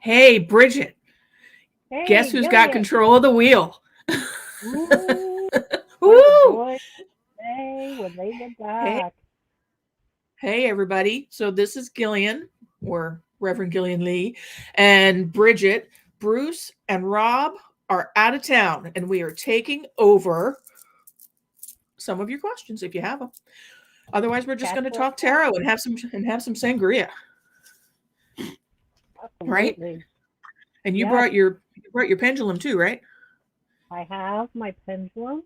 Hey, Bridget, guess Hey, who's got Gillian. control of the wheel? Ooh, where the Woo! boys stay when they get Hey, back. hey, everybody. So this is Gillian, or Reverend Gillian Lee, and Bridget. Bruce and Rob are out of town, and we are taking over some of your questions if you have them. Otherwise, we're just going That's to what talk tarot and have some sangria, right? absolutely. And you Yes, brought your pendulum too, right? I have my pendulum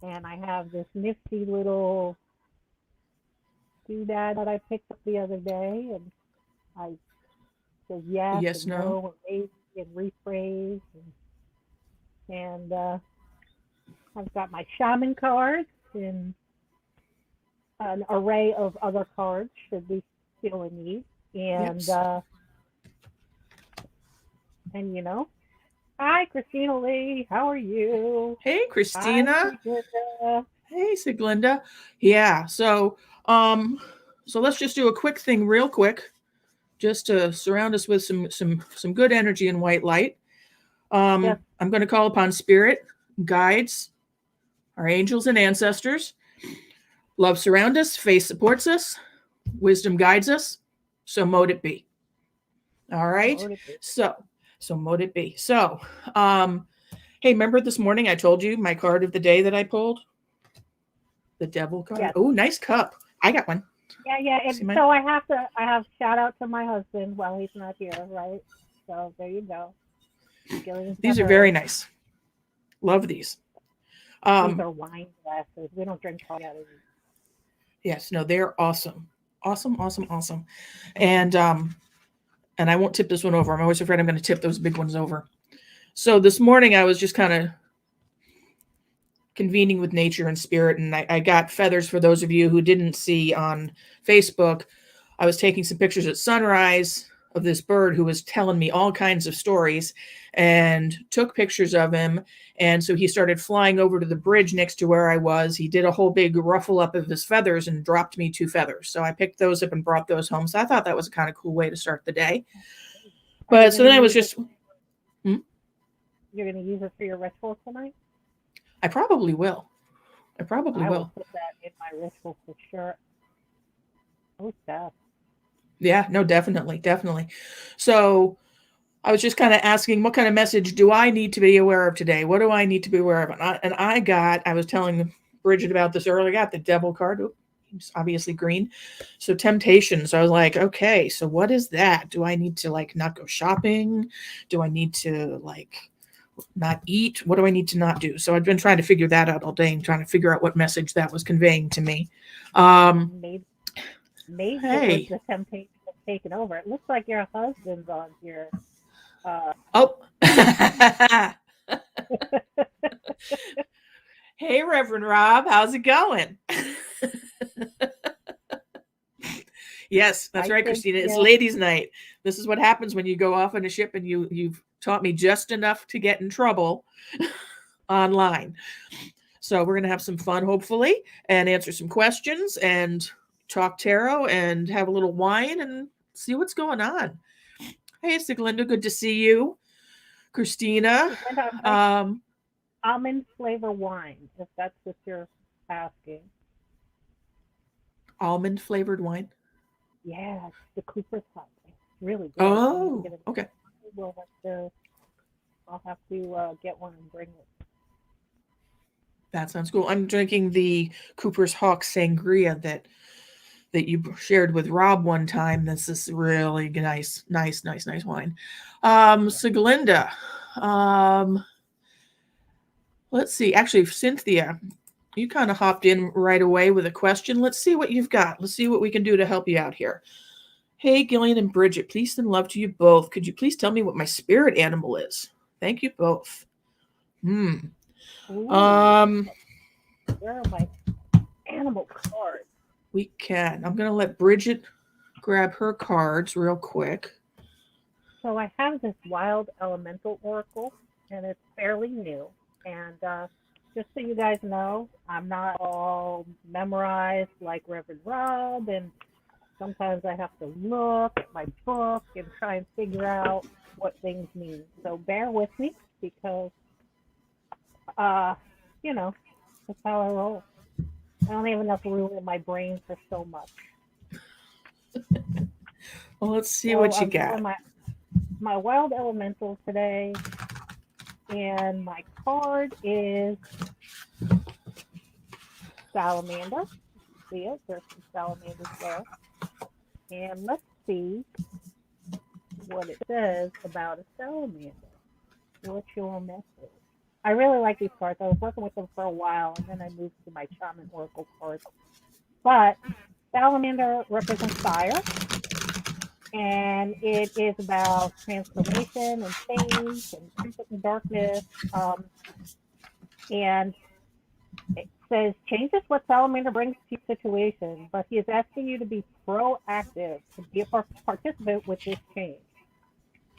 and I have this nifty little doodad that I picked up the other day and I said yes Yes, and no. no and maybe and rephrase and I've got my shaman cards and an array of other cards should we feel a need. And Yes. and hi, Christina Lee. How are you? Hey, Hi, Christina. Linda. Hey, Siglinda. Yeah. Um, so let's just do a quick thing, real quick, just to surround us with some good energy and white light. Yes, I'm going to call upon spirit, guides, our angels and ancestors. Love surround us, faith supports us, wisdom guides us. So mote it be. All right. motivate. So so mote it be. Um, hey, remember this morning I told you my card of the day that I pulled, the Devil card. Yes, Oh, nice cup. I got one. yeah, yeah. See And mine? so I have shout out to my husband while he's not here, right? So there you go. Gillian to These are very her. nice. Love these. These Um, are wine glasses. We don't drink coffee out of these. yes, no, they're awesome. Awesome, awesome, awesome. And um, and I won't tip this one over. I'm always afraid I'm gonna tip those big ones over. So this morning I was just kind of convening with nature and spirit, and I got feathers for those of you who didn't see on Facebook. I was taking some pictures at sunrise of this bird who was telling me all kinds of stories and took pictures of him. And so he started flying over to the bridge next to where I was. He did a whole big ruffle up of his feathers and dropped me two feathers. So I picked those up and brought those home. So I thought that was a kind of cool way to start the day. Are you But so gonna then I was use it? just, hmm, You're gonna use it for your ritual tonight? I probably will. I probably I will will. put that in my ritual for sure. Oh, stuff. Yeah, no, definitely, definitely. So I was just kind of asking, what kind of message do I need to be aware of today? What do I need to be aware of? I was telling Bridget about this earlier. I got the devil card. Oh, it's obviously green. So temptation. So I was like, okay, so what is that? Do I need to like not go shopping? Do I need to like not eat? What do I need to not do? So I've been trying to figure that out all day and trying to figure out what message that was conveying to me. Um, Maybe maybe it was hey, the temptation of taking over. It looks like your husband's on here. Uh, oh, hey, Reverend Rob, how's it going? Yes, that's I right, think Christina. It's yeah. ladies' night. This is what happens when you go off on a ship and you've taught me just enough to get in trouble online. So we're gonna have some fun, hopefully, and answer some questions and talk tarot and have a little wine and see what's going on. Hey, it's Glinda. Good to see you, Christina. Linda, I'm like Um, almond flavor wine, if that's what you're asking. Almond flavored wine. Yes, the Cooper's Hut. It's really good. I'm gonna Oh, get it. okay. We'll have to. I'll have to get one and bring it. That sounds cool. I'm drinking the Cooper's Hawk sangria that you shared with Rob one time. This is really nice, nice, nice, nice wine. Yeah. So Glinda, um, let's see. Actually, Cynthia, you kind of hopped in right away with a question. Let's see what you've got. Let's see what we can do to help you out here. Hey, Gillian and Bridget, peace and love to you both. Could you please tell me what my spirit animal is? Thank you both. Hmm. Ooh, Um, where are my animal cards? we can. I'm gonna let Bridget grab her cards real quick. So I have this wild elemental oracle, and it's fairly new. And just so you guys know, I'm not all memorized like Reverend Rob, and sometimes I have to look at my book and try and figure out what things mean. So bear with me because, uh, you know, that's how I roll. I don't have enough room in my brain for so much. Well, let's see So what you I'm doing got. my wild elemental today, and my card is salamander. See it? There's some salamanders there. And let's see what it says about a salamander. What's your message? I really like these cards. I was working with them for a while, and then I moved to my Shaman Oracle cards. But salamander represents fire, and it is about transformation and change and comfort and darkness. And it says, change is what salamander brings to your situation, but he is asking you to be proactive, to be a participant with this change.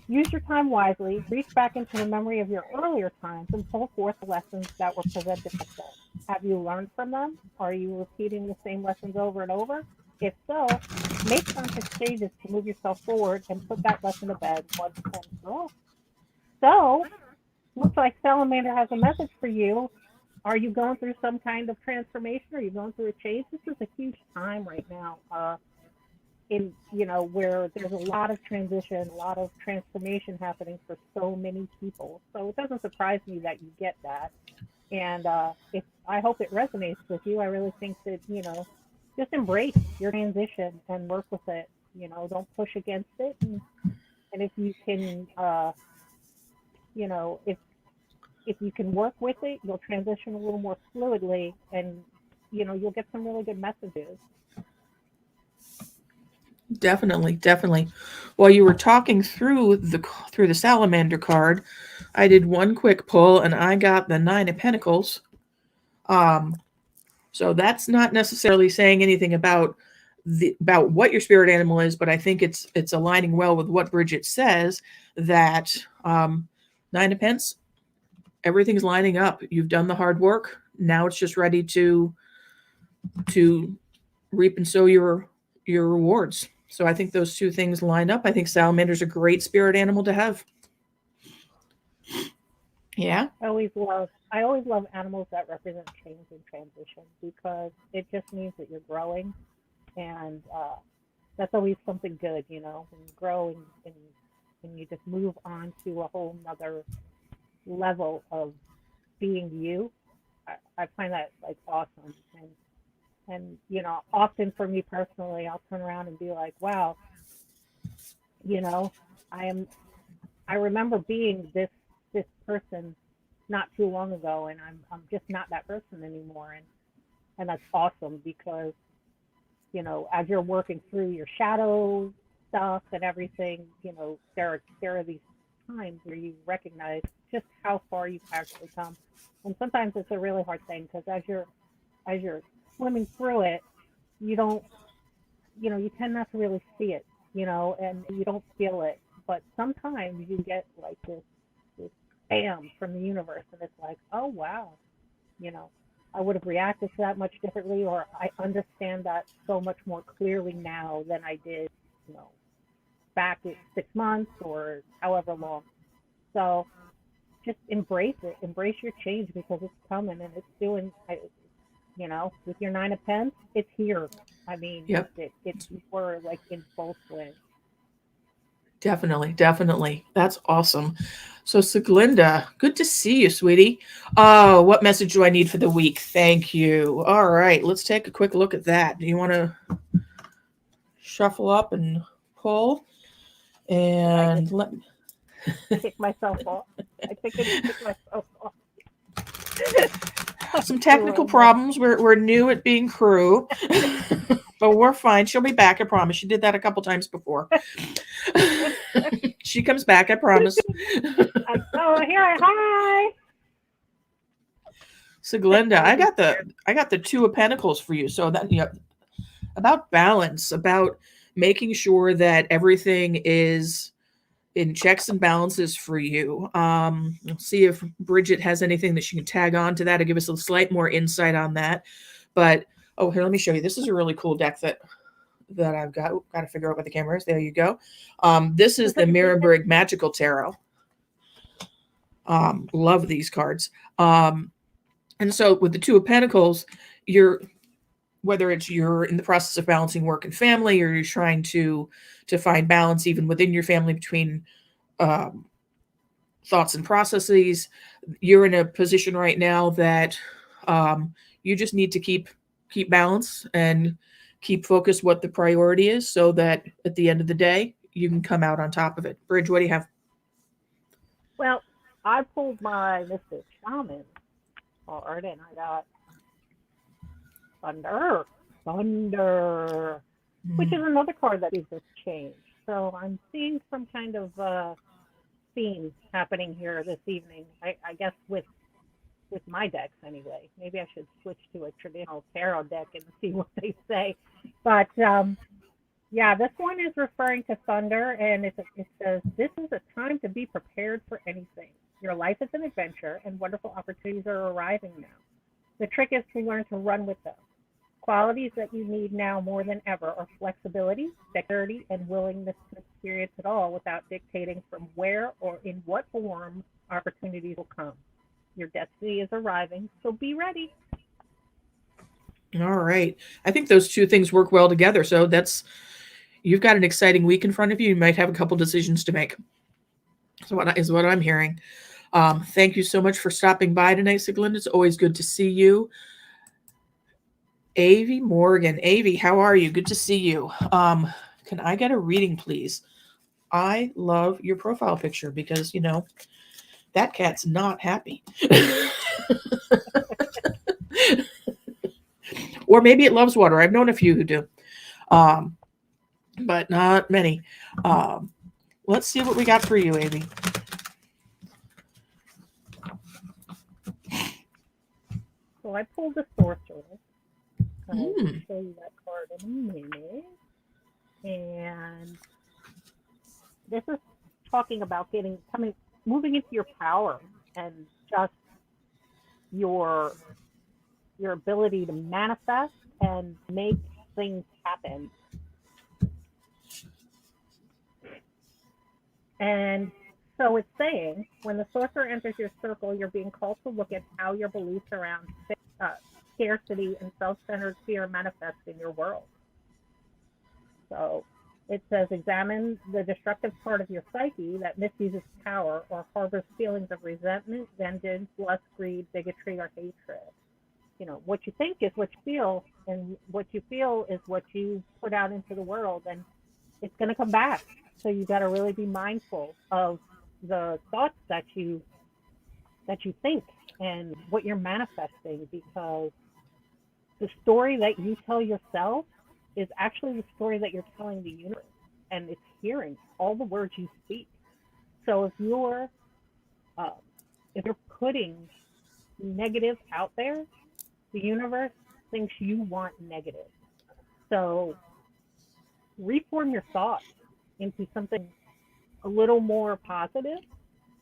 Use your time wisely, reach back into the memory of your earlier times, and pull forth the lessons that were presented back then. Have you learned from them? Are you repeating the same lessons over and over? If so, make conscious changes to move yourself forward and put that lesson to bed once and for all. So, looks like Salamander has a message for you. Are you going through some kind of transformation? Are you going through a change? This is a huge time right now. Where there's a lot of transition, a lot of transformation happening for so many people. So it doesn't surprise me that you get that. And if I hope it resonates with you. I really think that, just embrace your transition and work with it. Don't push against it. And if you can, if you can work with it, you'll transition a little more fluidly, and you'll get some really good messages. Definitely, definitely. While you were talking through the salamander card, I did one quick pull and I got the Nine of Pentacles. So that's not necessarily saying anything about what your spirit animal is, but I think it's aligning well with what Bridget says, that Nine of Pence, everything's lining up. You've done the hard work. Now it's just ready to reap and sow your rewards. So I think those two things line up. I think salamander's a great spirit animal to have. Yeah. I always love animals that represent change and transition, because it just means that you're growing, and that's always something good, when you grow and you just move on to a whole nother level of being you. I find that like awesome. And often for me personally, I'll turn around and be like, wow, I remember being this person not too long ago, and I'm just not that person anymore. And that's awesome, because as you're working through your shadow stuff and everything, there are these times where you recognize just how far you've actually come. And sometimes it's a really hard thing, because as you're swimming through it, you don't, you tend not to really see it, and you don't feel it. But sometimes you get like this bam from the universe, and it's like, oh wow, I would have reacted to that much differently, or I understand that so much more clearly now than I did, back at 6 months or however long. So just embrace it, embrace your change, because it's coming, and it's doing, with your Nine of Pence, it's here. I mean, Yep. it's we're like in full swing. Definitely, definitely. That's awesome. So, Siglinda, good to see you, sweetie. Oh, what message do I need for the week? Thank you. All right, let's take a quick look at that. Do you want to shuffle up and pull? And let me kick myself off. I think I just kick myself off. some technical problems. We're new at being crew, but we're fine. She'll be back, I promise. She did that a couple times before. She comes back, I promise. Oh, here, hi. So, Glenda, I got the Two of Pentacles for you. So that about balance, about making sure that everything is in checks and balances for you. We'll see if Bridget has anything that she can tag on to that to give us a slight more insight on that. But here, let me show you. This is a really cool deck that I've got to figure out what the camera is. There you go. This is the Is it- Mirrenberg Magical Tarot. Love these cards. And so with the Two of Pentacles, whether it's you're in the process of balancing work and family, or you're trying to find balance even within your family between um, thoughts and processes, you're in a position right now that you just need to keep balance and keep focused what the priority is, so that at the end of the day you can come out on top of it. Bridge, what do you have? Well, I pulled my Mystic Shaman card and I got Thunder, which is another card that gives us change. So I'm seeing some kind of theme happening here this evening. I guess with my decks anyway. Maybe I should switch to a traditional tarot deck and see what they say. But yeah, this one is referring to thunder, and it says, this is a time to be prepared for anything. Your life is an adventure, and wonderful opportunities are arriving now. The trick is to learn to run with them. Qualities that you need now more than ever are flexibility, dexterity, and willingness to experience it all without dictating from where or in what form opportunities will come. Your destiny is arriving, so be ready. All right. I think those two things work well together. So you've got an exciting week in front of you. You might have a couple decisions to make. So what is what I'm hearing. Thank you so much for stopping by tonight, Siglinde. It's always good to see you. Avi Morgan. Avi, how are you? Good to see you. Can I get a reading, please? I love your profile picture because, that cat's not happy. Or maybe it loves water. I've known a few who do, but not many. Let's see what we got for you, Avi. So I pulled the Sorceress. I'll show you that card in a minute. And this is talking about moving into your power and just your ability to manifest and make things happen. And so it's saying, when the sorcerer enters your circle, you're being called to look at how your beliefs around scarcity and self-centered fear manifest in your world. So it says, examine the destructive part of your psyche that misuses power or harbors feelings of resentment, vengeance, lust, greed, bigotry, or hatred. What you think is what you feel, and what you feel is what you put out into the world, and it's going to come back. So you got to really be mindful of the thoughts that you think and what you're manifesting, because the story that you tell yourself is actually the story that you're telling the universe, and it's hearing all the words you speak. So if you're putting negative out there, the universe thinks you want negative. So reform your thoughts into something a little more positive,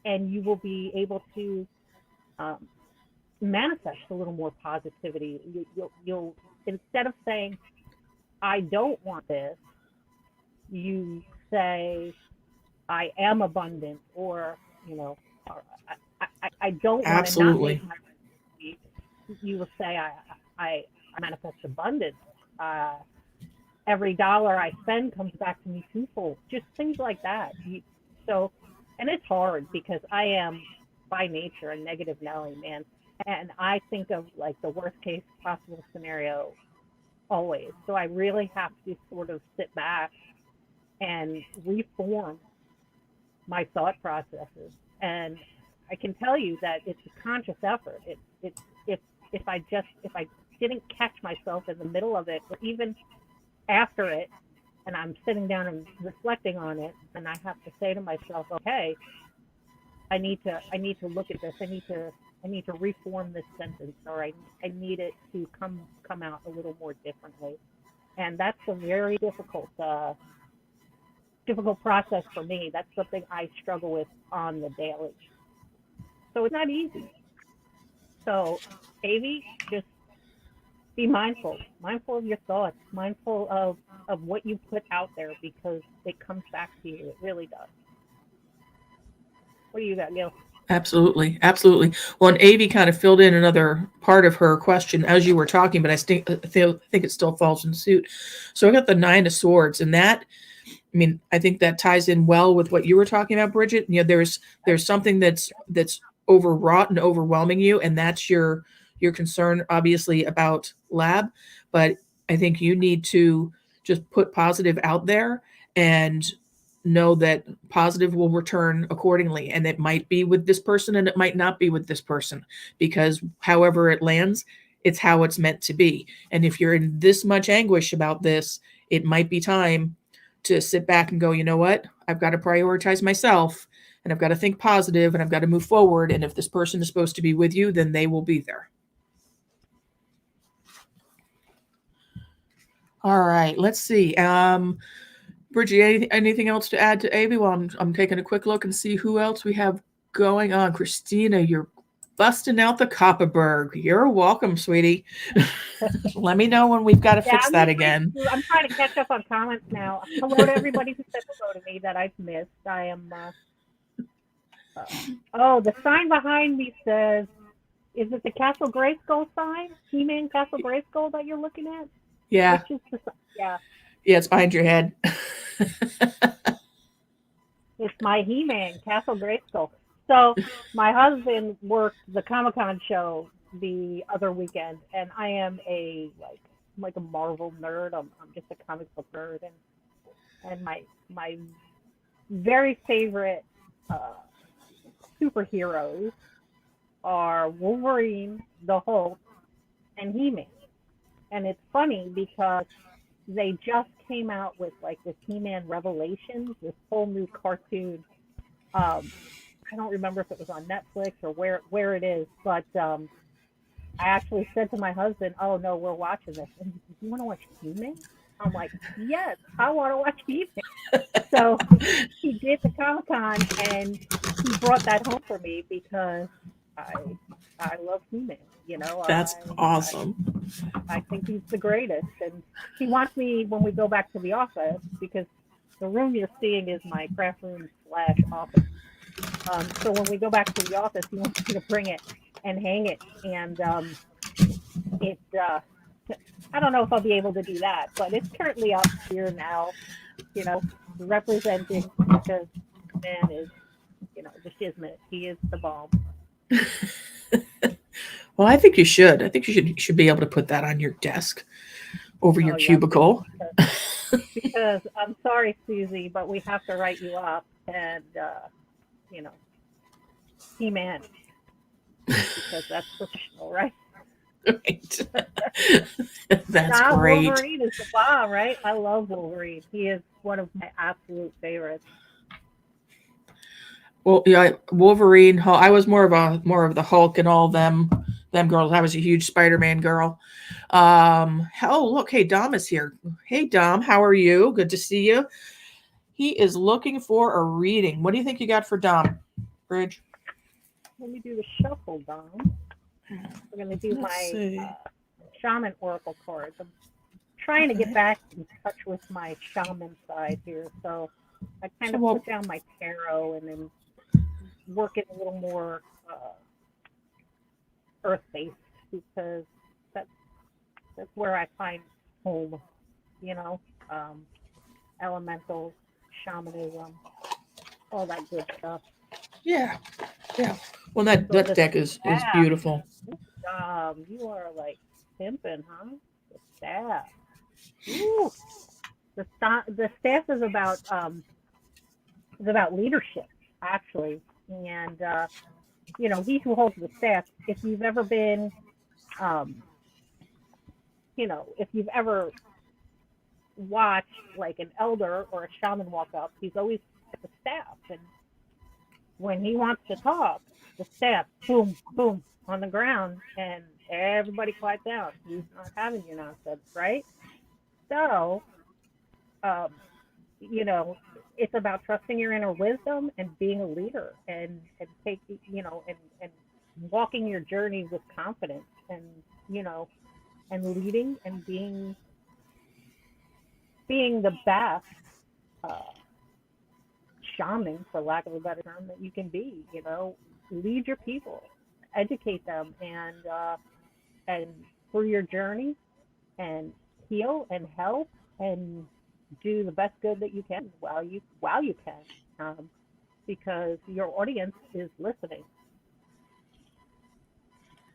and you will be able to manifest a little more positivity. You'll instead of saying, I don't want this, you say, I am abundant, or I don't want to not make my money. You will say, I manifest abundance. Every dollar I spend comes back to me twofold. Just things like that. And it's hard because I am by nature a negative Nelly, man, and I think of like the worst case possible scenario always. So I really have to sort of sit back and reform my thought processes. And I can tell you that it's a conscious effort. If I didn't catch myself in the middle of it, or even after it, and I'm sitting down and reflecting on it, and I have to say to myself, okay, I need to look at this. I need to reform this sentence, or I need it to come out a little more differently. And that's a very difficult process for me. That's something I struggle with on the daily. So it's not easy. So, Avi, just be mindful of your thoughts, mindful of what you put out there because it comes back to you. It really does. What do you got, Gil? Absolutely, absolutely. Well, and Avi kind of filled in another part of her question as you were talking, but I think it still falls in suit. So I got the Nine of Swords, and that, I mean, I think that ties in well with what you were talking about, Bridget. You know, there's something that's overwrought and overwhelming you, and that's your concern, obviously, about lab. But I think you need to just put positive out there and know that positive will return accordingly. And it might be with this person and it might not be with this person, because however it lands, it's how it's meant to be. And if you're in this much anguish about this, it might be time to sit back and go, you know what? I've got to prioritize myself and I've got to think positive and I've got to move forward. And if this person is supposed to be with you, then they will be there. All right, let's see. Bridget, anything else to add to Avi? Well, I'm taking a quick look and see who else we have going on. Christina, you're busting out the Copperberg. You're welcome, sweetie. Let me know when we've got to fix that again. I'm trying to catch up on comments now. Hello to everybody who said hello to me that I've missed. I am. The sign behind me says, "Is it the Castle Grayskull sign? He-Man Castle Grayskull that you're looking at?" Yeah. Yeah. Yeah, it's behind your head. It's my He-Man Castle Grayskull. So my husband worked the Comic-Con show the other weekend, and I am like a Marvel nerd. I'm just a comic book nerd, and my very favorite superheroes are Wolverine, the Hulk, and He-Man. And it's funny because they just came out with like this He-Man Revelations, this whole new cartoon. I don't remember if it was on Netflix or where it is, but I actually said to my husband, "Oh no, we're watching this." And he said, "You want to watch He-Man?" I'm like, "Yes, I want to watch He-Man." So he did the Comic-Con and he brought that home for me because I love He-Man. You know, that's awesome. I think he's the greatest, and he wants me when we go back to the office, because the room you're seeing is my craft room / office. So when we go back to the office, he wants me to bring it and hang it, and I don't know if I'll be able to do that, but it's currently up here now, you know, representing, because man is, you know, the shiznit. He is the bomb. Well, I think you should. I think you should be able to put that on your desk over your cubicle. Because I'm sorry, Susie, but we have to write you up, and you know, He-Man, because that's professional, right? Right. That's great. Wolverine is the bomb, right? I love Wolverine. He is one of my absolute favorites. Well, yeah, Wolverine. I was more of the Hulk and all them girls. I was a huge Spider-Man girl. Look, hey, Dom is here. Hey, Dom, how are you? Good to see you. He is looking for a reading. What do you think you got for Dom, Bridge? Let me do the shuffle, Dom. We're going to do my shaman oracle cards. I'm trying to get back in touch with my shaman side here, so I kind of put down my tarot and then work it a little more earth-based, because that's where I find home, you know, elemental, shamanism, all that good stuff. Yeah. Well, that deck is beautiful. You are like pimping, huh? The staff. Ooh. The staff is about leadership, actually, and you know, he who holds the staff. If you've ever been, you know, if you've ever watched like an elder or a shaman walk up, he's always at the staff, and when he wants to talk, the staff, boom, boom, on the ground, and everybody quiet down. He's not having your nonsense, right? So, you know, it's about trusting your inner wisdom and being a leader, and taking, you know, and walking your journey with confidence, and, you know, and leading and being the best uh, shaman, for lack of a better term, that you can be. You know, lead your people, educate them, and through your journey, and heal and help and do the best good that you can while you can, because your audience is listening.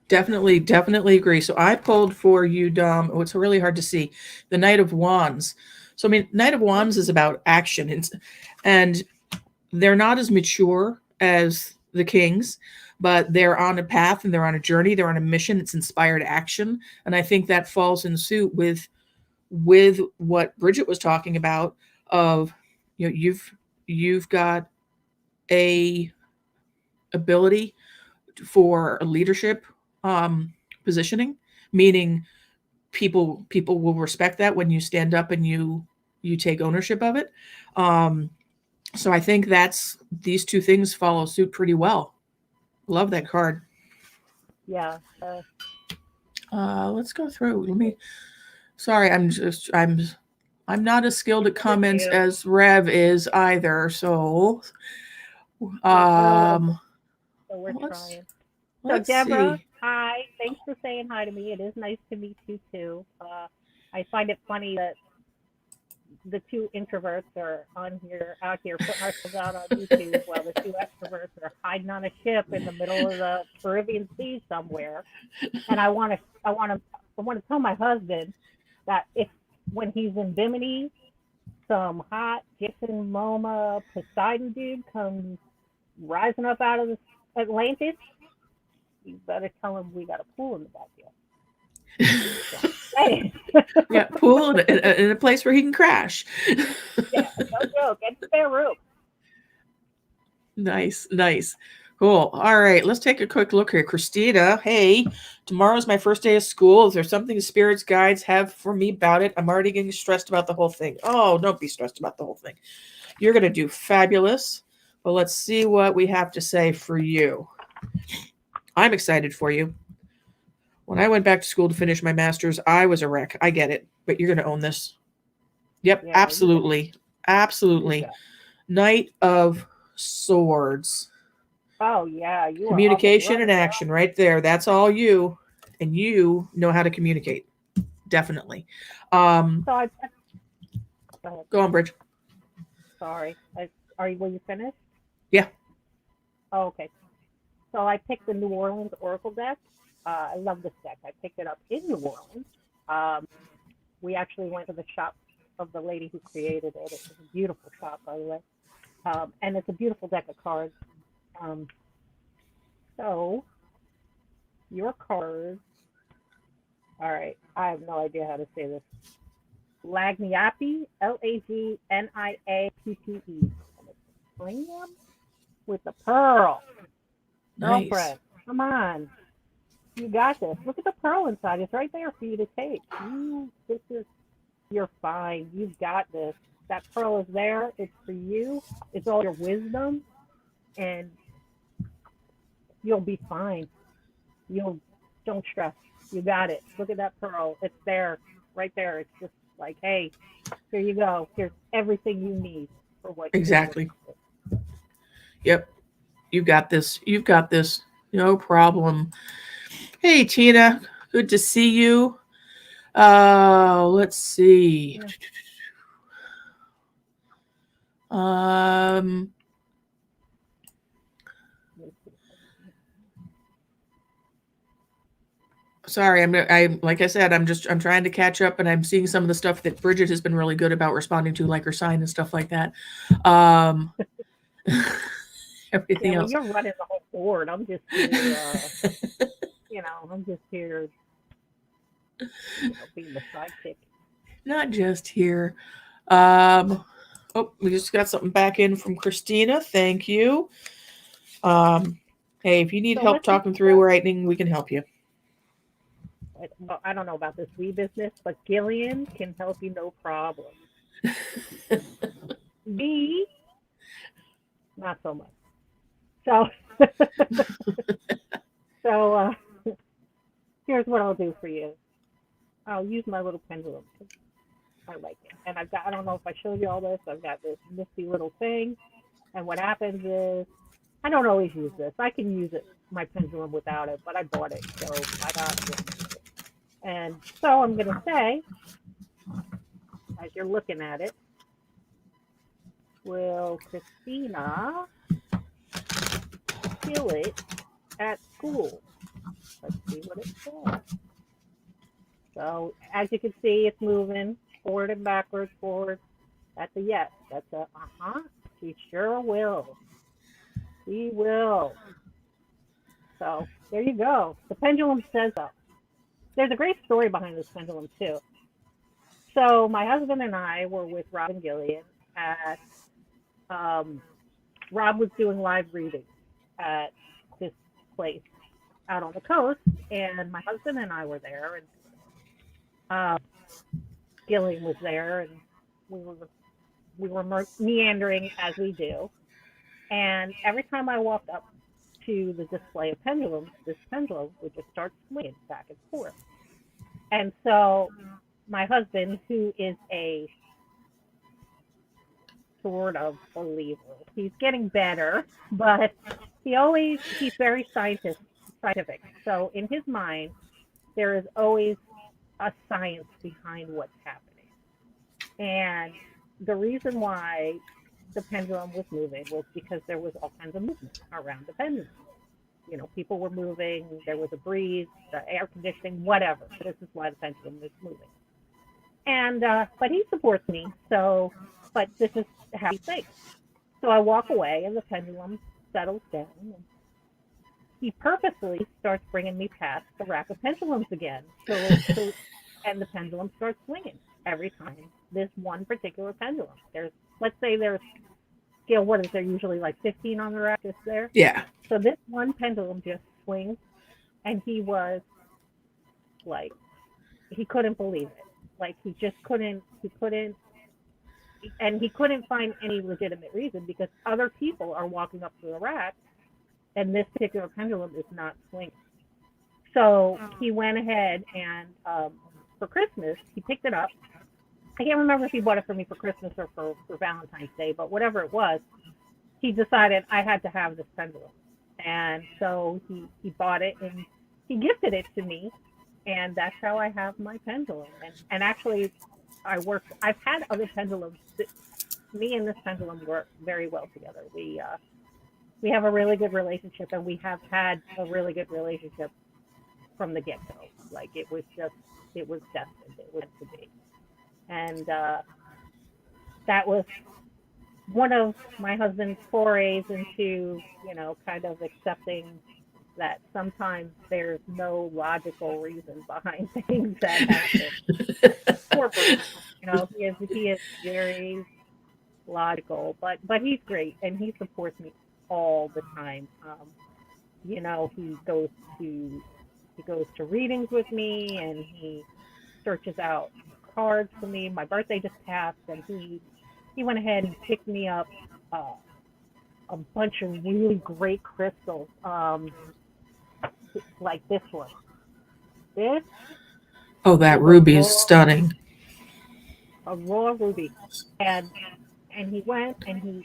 Definitely agree. So I pulled for you, Dom. Oh, it's really hard to see. The Knight of Wands. So I mean, Knight of Wands is about action, and they're not as mature as the kings, but they're on a path and they're on a journey. They're on a mission. It's inspired action, and I think that falls in suit with what Bridget was talking about. Of you've got a ability for a leadership positioning, meaning people will respect that when you stand up and you take ownership of it. Um, so I think that's these two things follow suit pretty well. Love that card. Yeah. Let's go through. Let me. Sorry, I'm not as skilled at comments Yeah. as Rev is either. So So um, we're let's trying. So let's Deborah, see. hi. Thanks for saying hi to me. It is nice to meet you too. I find it funny that the two introverts are on here out here putting ourselves out on YouTube while the two extroverts are hiding on a ship in the middle of the Caribbean Sea somewhere. And I want to tell my husband that if when he's in Bimini, some hot Jason Momoa Poseidon dude comes rising up out of the Atlantis, you better tell him we got a pool in the backyard. So, hey. Yeah, pool in a place where he can crash. Yeah, no joke. It's spare room. Nice. Cool. All right, let's take a quick look here. Christina, hey, tomorrow's my first day of school. Is there something the spirits guides have for me about it? I'm already getting stressed about the whole thing. Oh, don't be stressed about the whole thing. You're going to do fabulous. Well, let's see what we have to say for you. I'm excited for you. When I went back to school to finish my master's, I was a wreck. I get it, but you're going to own this. Yep, Yeah, absolutely. Absolutely. yeah. Knight of Swords. Oh yeah, you are off and Communication and running, action right there. That's all you. And you know how to communicate. Definitely. So go ahead. Go on, Bridge. Sorry. Will you finish? Yeah. Oh, okay. So I picked the New Orleans Oracle deck. I love this deck. I picked it up in New Orleans. Um, we actually went to the shop of the lady who created it. It was a beautiful shop, by the way. And it's a beautiful deck of cards. Um, so your cards. All right. I have no idea how to say this. Lagniappe, Lagniappe. Premium with the pearl. Nice. Girlfriend, come on. You got this. Look at the pearl inside. It's right there for you to take. You're fine. You've got this. That pearl is there. It's for you. It's all your wisdom, and you'll be fine. Don't stress. You got it. Look at that pearl. It's there, right there. It's just like, hey, here you go. Here's everything you need for what Exactly. Yep. You've got this. You've got this. No problem. Hey, Tina. Good to see you. Let's see. Sorry, I'm like I said, I'm trying to catch up, and I'm seeing some of the stuff that Bridget has been really good about responding to, like her sign and stuff like that. Everything else. You're running the whole board. I'm just here, I'm just here, being the sidekick. Not just here. We just got something back in from Christina. Thank you. Hey, if you need help talking through writing, we can help you. Well, I don't know about this wee business, but Gillian can help you, no problem. Me, not so much. So, here's what I'll do for you. I'll use my little pendulum. I like it. And I don't know if I showed you all this. I've got this nifty little thing. And what happens is, I don't always use this. I can use it, my pendulum without it, but I bought it. So I got it. And so I'm going to say, as you're looking at it, will Christina kill it at school? Let's see what it says. So as you can see, it's moving forward and backwards, forward. That's a yes. That's a She sure will. She will. So there you go. The pendulum says so. There's a great story behind this pendulum too. So my husband and I were with Rob and Gillian at Rob was doing live readings at this place out on the coast, and my husband and I were there, and Gillian was there, and we were meandering as we do. And every time I walked up to the display of pendulums, this pendulum would just start swinging back and forth. And so my husband, who is a sort of believer, he's getting better, but he's very scientific. So in his mind, there is always a science behind what's happening. And the reason why the pendulum was moving was because there was all kinds of movement around the pendulum. You know, people were moving, there was a breeze, the air conditioning, whatever. This is why the pendulum was moving. And but he supports me, so but this is how he thinks. So I walk away and the pendulum settles down, and he purposely starts bringing me past the rack of pendulums again. So and the pendulum starts swinging every time. This one particular pendulum. Let's say there's scale, what is there usually like 15 on the rack? Is there? Yeah. So this one pendulum just swings, and he was like, he couldn't believe it. Like he just couldn't, and he couldn't find any legitimate reason because other people are walking up to the rack, and this particular pendulum is not swinging. So he went ahead and for Christmas, he picked it up. I can't remember if he bought it for me for Christmas or for Valentine's Day, but whatever it was, he decided I had to have this pendulum. And so he bought it and he gifted it to me. And that's how I have my pendulum. And actually, I've had other pendulums. Me and this pendulum work very well together. We have a really good relationship, and we have had a really good relationship from the get-go. Like it was destined. It was to be. And that was one of my husband's forays into, kind of accepting that sometimes there's no logical reason behind things that happen. Poor person, he is very logical, but he's great and he supports me all the time. He goes to readings with me and he searches out cards for me. My birthday just passed, and he went ahead and picked me up a bunch of really great crystals, like this one. That ruby is stunning. A raw ruby, and he went and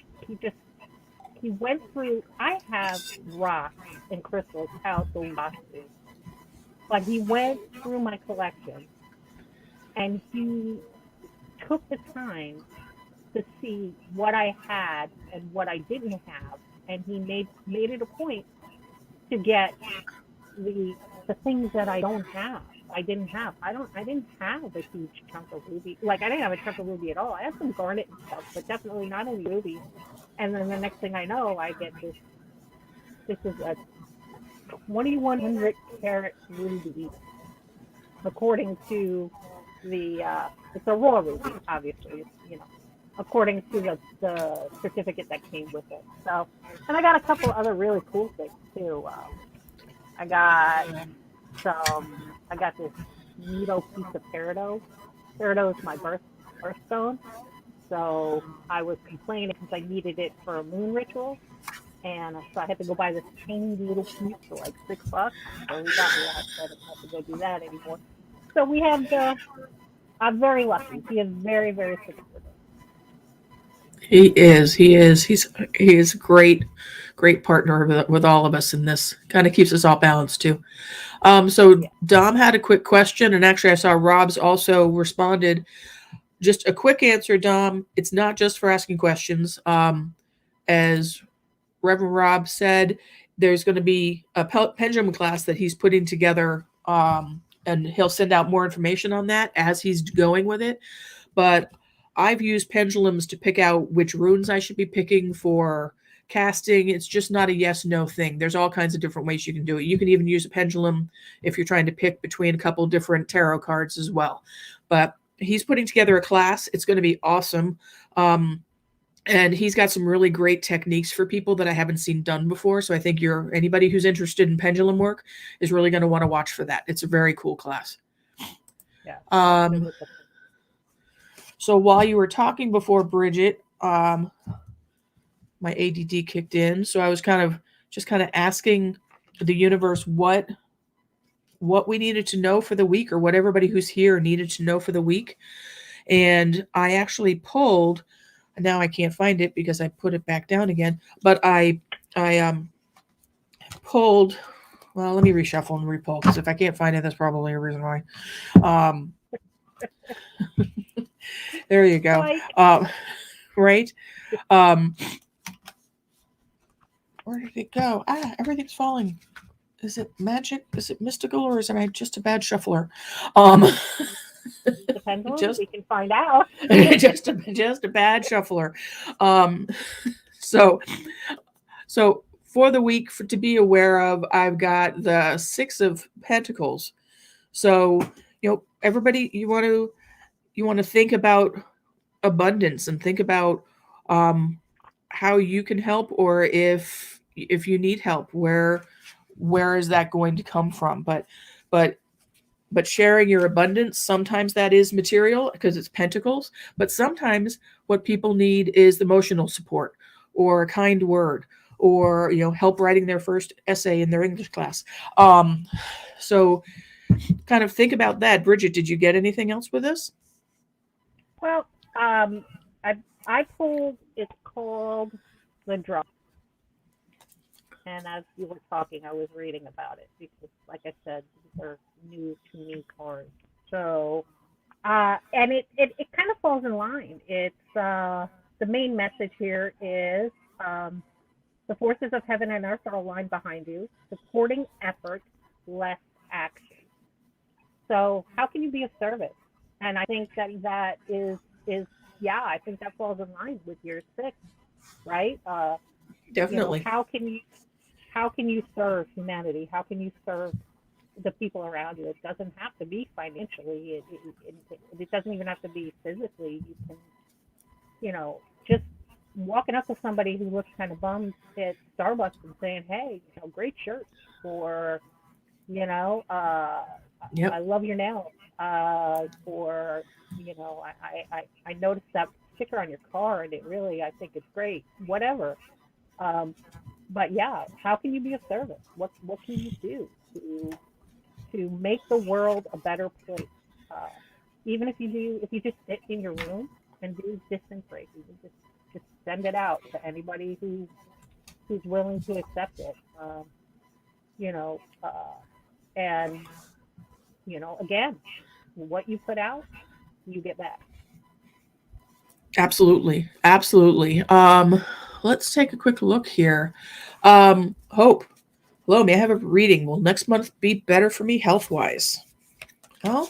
he went through. I have rocks and crystals out the wazoo, but he went through my collection. And he took the time to see what I had and what I didn't have, and he made it a point to get the things that I don't have. I didn't have a huge chunk of ruby. Like I didn't have a chunk of ruby at all. I had some garnet and stuff, but definitely not any ruby. And then the next thing I know, I get this. This is a 2,100 carat ruby, according to it's a raw ruby, obviously, according to the certificate that came with it. So, and I got a couple other really cool things too. I got this neato piece of peridot. Peridot is my birthstone. So I was complaining because I needed it for a moon ritual. And so I had to go buy this tiny little piece for like $6. So he got me that. I said I don't have to go do that anymore. So we have the. I'm very lucky. He is very, very supportive. He is. He is. He is a great partner with all of us in this. Kind of keeps us all balanced too. So Yeah. Dom had a quick question, and actually I saw Rob's also responded. Just a quick answer, Dom. It's not just for asking questions. As Reverend Rob said, there's going to be a pendulum class that he's putting together, and he'll send out more information on that as he's going with it. But I've used pendulums to pick out which runes I should be picking for casting. It's just not a yes no thing. There's all kinds of different ways you can do it. You can even use a pendulum if you're trying to pick between a couple different tarot cards as well. But he's putting together a class. It's going to be awesome. And he's got some really great techniques for people that I haven't seen done before. So I think anybody who's interested in pendulum work is really going to want to watch for that. It's a very cool class. Yeah. Um, so while you were talking before, Bridget, my ADD kicked in. So I was just kind of asking the universe what we needed to know for the week, or what everybody who's here needed to know for the week. And I actually pulled. Now I can't find it because I put it back down again. But I pulled. Well, let me reshuffle and repull, because if I can't find it, that's probably a reason why. Um, there you go. Right. Where did it go? Everything's falling. Is it magic? Is it mystical, or is I just a bad shuffler? The pendulum. We can find out. just a bad shuffler. So for the week to be aware of, I've got the Six of Pentacles. So everybody, you want to think about abundance and think about how you can help, or if you need help, where is that going to come from? But sharing your abundance, sometimes that is material because it's pentacles, but sometimes what people need is emotional support, or a kind word, or help writing their first essay in their English class. So kind of think about that. Bridget, did you get anything else with this? Well, I pulled. It's called the Drum. And as you were talking, I was reading about it because, like I said, these are new to me cards. So, and it kind of falls in line. It's the main message here is the forces of heaven and earth are aligned behind you, supporting effort, less action. So, how can you be of service? And I think that is yeah, I think that falls in line with your six, right? Definitely. How can you serve humanity? How can you serve the people around you? It doesn't have to be financially. It doesn't even have to be physically. You can, just walking up to somebody who looks kind of bummed at Starbucks and saying, "Hey, great shirt," or, Yep. I love your nails, or, I noticed that sticker on your car and I think it's great. Whatever. But yeah, how can you be of service? What can you do to make the world a better place? Uh, Even if you just sit in your room and do distance break, you can just send it out to anybody who's willing to accept it. You know, and again, what you put out, you get back. Absolutely. Let's take a quick look here. Hope. Hello, may I have a reading? Will next month be better for me health wise? Well,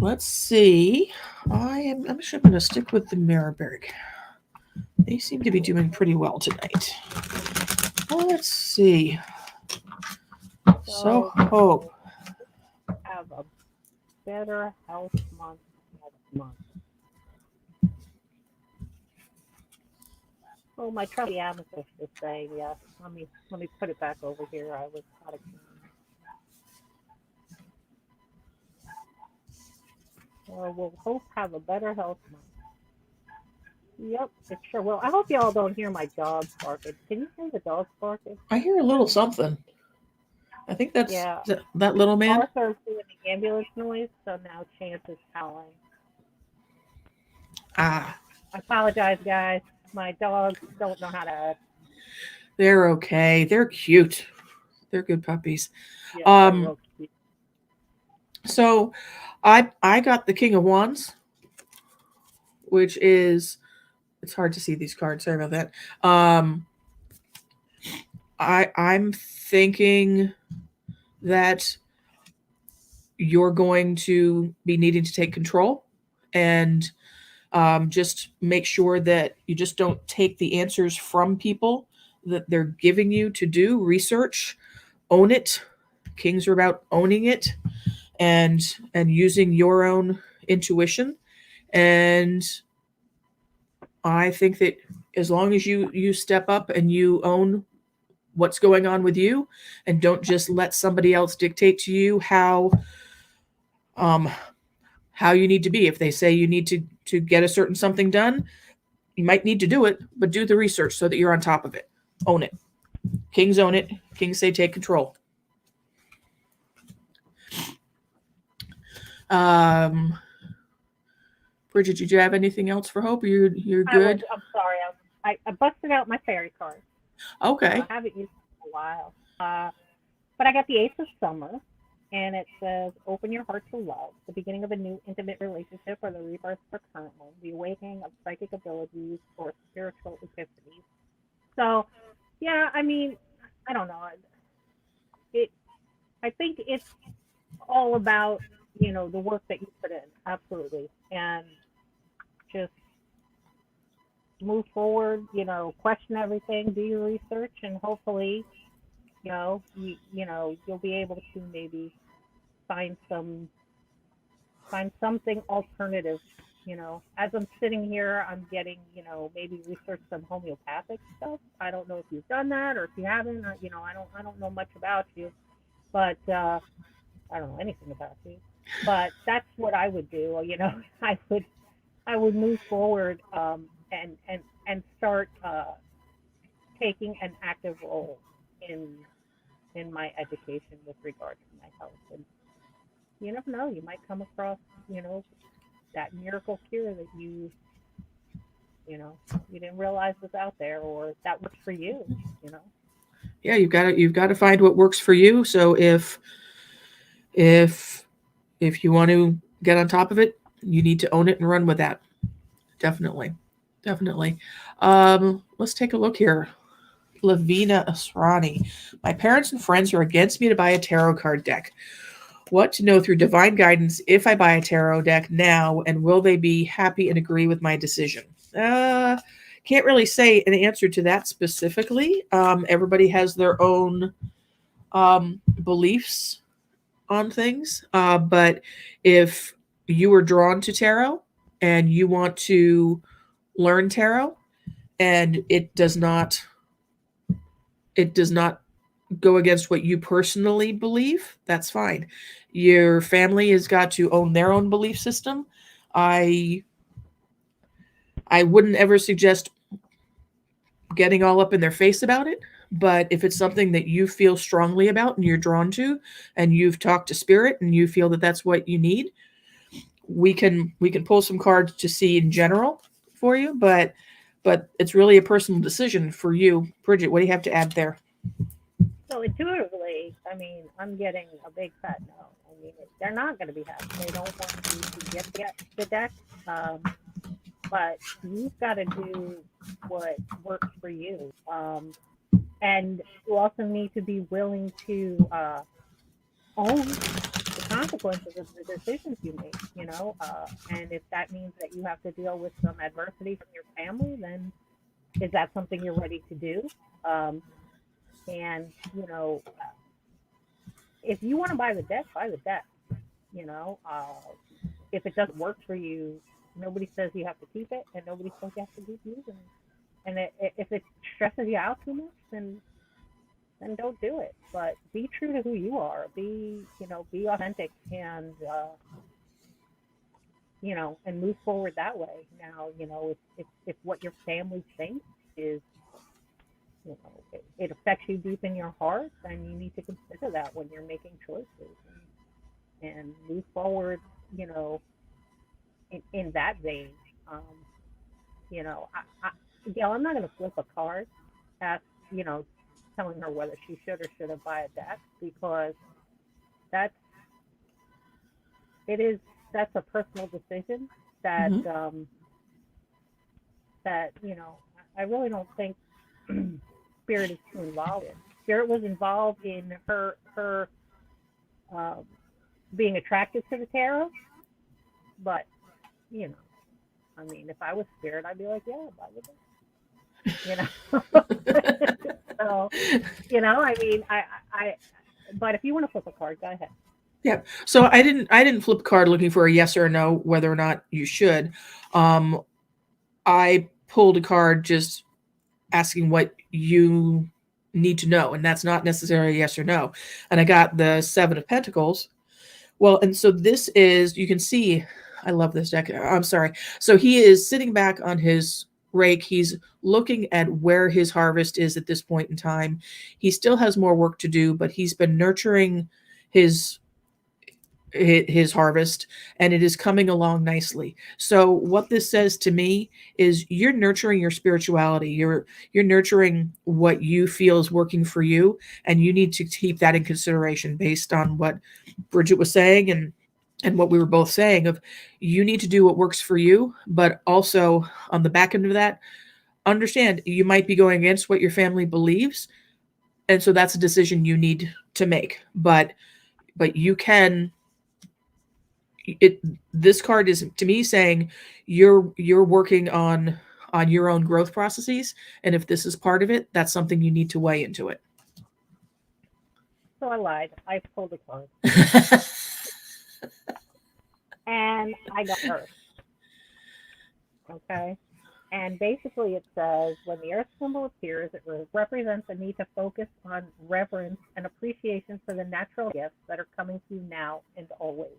let's see. I'm actually going to stick with the Mirrorberg. They seem to be doing pretty well tonight. Well, let's see. So hope. Have a better health month next month. Oh, my trusty amethyst is saying yes. Let me put it back over here. I was out of. Well, we'll hope have a better health month. Yep, it sure will. I hope y'all don't hear my dog barking. Can you hear the dog barking? I hear a little something. I think that's Yeah. that little man. Arthur's doing the ambulance noise, so now Chance is howling. Ah, I apologize, guys. My dogs don't know how to. they're okay. They're cute. They're good puppies. Yeah, they're Um, real cute. so I got the King of Wands, which is it's hard to see these cards. Sorry about that. I'm thinking that you're going to be needing to take control and just make sure that you just don't take the answers from people that they're giving you to do research. Own it. Kings are about owning it and using your own intuition. And I think that as long as you step up and you own what's going on with you and don't just let somebody else dictate to you um how you need to be. If they say you need to get a certain something done, you might need to do it, but do the research so that you're on top of it. Own it. Kings own it. Kings say take control. um Bridget, did you have anything else for Hope? You're good. I'm sorry. I busted out my fairy card. Okay. I haven't used it in a while. But I got the Ace of Summer, and it says, "Open your heart to love, the beginning of a new intimate relationship or the rebirth of a current one, the awakening of psychic abilities or spiritual epiphanies." So, yeah, I mean, I don't know. It. I think it's all about the work that you put in, absolutely, and just move forward. Question everything, do your research, and hopefully, you'll be able to maybe find some find something alternative. As I'm sitting here, I'm getting, maybe research some homeopathic stuff. I don't know if you've done that or if you haven't. I don't know much about you, but I don't know anything about you. But that's what I would do. I would move forward, and start taking an active role in my education with regard to my health. And you never know, you might come across, that miracle cure that you didn't realize was out there, or that works for you. You know. Yeah, you've got to find what works for you. So if if you want to get on top of it, you need to own it and run with that. Definitely. Definitely. Let's take a look here. Lavina Asrani. My parents and friends are against me to buy a tarot card deck. What to know through divine guidance if I buy a tarot deck now, and will they be happy and agree with my decision? Can't really say an answer to that specifically. Everybody has their own beliefs on things. But if you were drawn to tarot and you want to learn tarot, and it does not go against what you personally believe, that's fine. Your family has got to own their own belief system. I i wouldn't ever suggest getting all up in their face about it, but if it's something that you feel strongly about and you're drawn to, and you've talked to spirit and you feel that that's what you need, we can pull some cards to see in general for you, but it's really a personal decision for you. Bridget, what do you have to add there? So intuitively, I mean, I'm getting a big fat no. I mean, they're not going to be happy. They don't want you to get the deck, um, but you've got to do what works for you. And you also need to be willing to own the consequences of the decisions you make. And if that means that you have to deal with some adversity from your family, then is that something you're ready to do? Um, and if you want to buy the deck, buy the deck. You know, if it doesn't work for you, nobody says you have to keep it, and nobody says you have to keep using it. And if it stresses you out too much, then don't do it. But be true to who you are. Be authentic, and and move forward that way. Now, if what your family thinks is you know, it affects you deep in your heart, and you need to consider that when you're making choices and move forward, you know, in that vein. Um, you know, Gail, I'm not going to flip a card, ask, you know, telling her whether she should or shouldn't buy a deck, because that's it is that's a personal decision that Mhm. that you know I really don't think Spirit is too involved in. Spirit was involved in her um, being attracted to the tarot, but you know, I mean, if I was Spirit, I'd be like, yeah, buy the deck, you know. So you know, I mean, I but if you want to flip a card, go ahead. Yeah. So I didn't flip a card looking for a yes or a no whether or not you should. Um, I pulled a card just asking what you need to know, and that's not necessarily a yes or no. And I got the Seven of Pentacles. Well, and so this is, you can see, I love this deck. I'm sorry. So he is sitting back on his rake. He's looking at where his harvest is at this point in time. He still has more work to do, but he's been nurturing his his harvest, and it is coming along nicely. So what this says to me is you're nurturing your spirituality, you're nurturing what you feel is working for you, and you need to keep that in consideration based on what Bridget was saying and what we were both saying of you need to do what works for you, but also on the back end of that, understand you might be going against what your family believes, and so that's a decision you need to make. But you can, it, this card is to me saying you're working on your own growth processes, and if this is part of it, that's something you need to weigh into it. So I lied. I pulled a card, and I got Earth. Okay. And basically, it says when the Earth symbol appears, it represents a need to focus on reverence and appreciation for the natural gifts that are coming to you now and always.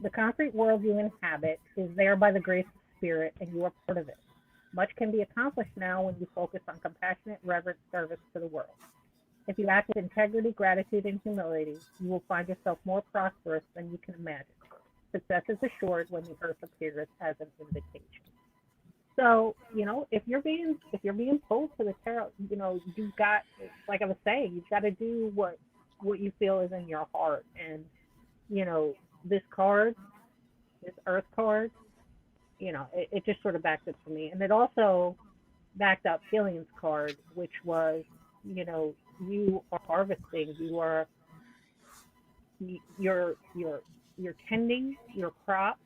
The concrete world you inhabit is there by the grace of Spirit, and you are part of it. Much can be accomplished now when you focus on compassionate, reverent service to the world. If you act with integrity, gratitude, and humility, you will find yourself more prosperous than you can imagine. Success is assured when the Earth appears as an invitation. So, you know, if you're being pulled to the tarot, you know, you've got, like I was saying, you've got to do what you feel is in your heart. And, you know, this card, this Earth card, you know, it just sort of backed it for me. And it also backed up Killian's card, which was, you know, you are harvesting, you're you're tending your crop